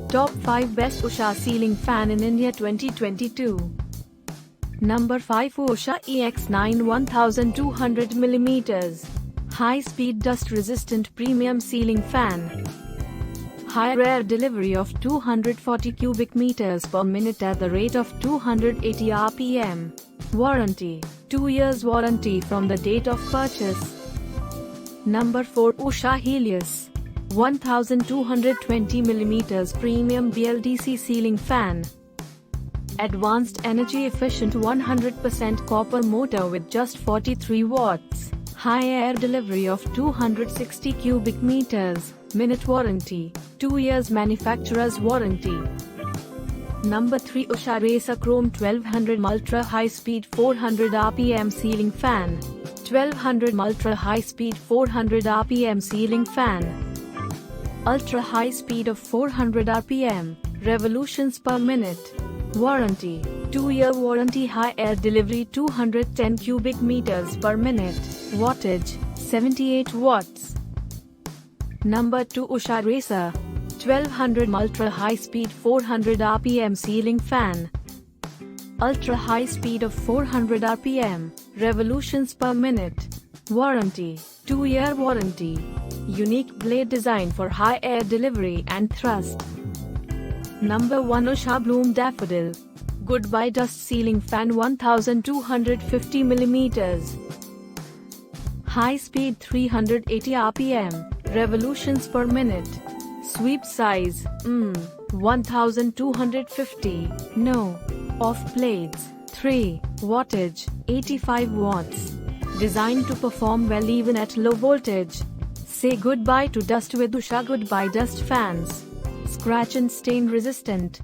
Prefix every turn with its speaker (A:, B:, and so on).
A: Top 5 Best Usha Ceiling Fan in India 2022. Number 5 Usha EX9 1200mm. High-speed dust-resistant premium ceiling fan. Higher air delivery of 240 cubic meters per minute at the rate of 280 rpm. Warranty: 2 years warranty from the date of purchase. Number 4 Usha Helios 1220mm premium BLDC ceiling fan. Advanced energy efficient 100% copper motor with just 43 watts. High air delivery of 260 cubic meters, minute warranty, 2 years manufacturer's warranty. Number 3 Usha Racer Chrome 1200 Ultra High Speed 400 rpm ceiling fan. 1200 Ultra High Speed 400 rpm ceiling fan. Ultra high speed of 400 rpm, revolutions per minute. Warranty: 2-year warranty. High air delivery 210 cubic meters per minute. Wattage: 78 watts. Number 2 Usha Racer 1200 Ultra High Speed 400 rpm ceiling fan. Ultra high speed of 400 rpm, revolutions per minute. Warranty: 2-year warranty. Unique blade design for high air delivery and thrust. Number 1 Usha Bloom Daffodil Goodbye Dust Ceiling Fan 1250mm. High speed 380 rpm, revolutions per minute. Sweep size 1250. No. Off blades 3. Wattage 85 watts. Designed to perform well even at low voltage. Say goodbye to dust with Usha Goodbye Dust Fans. Scratch and stain resistant.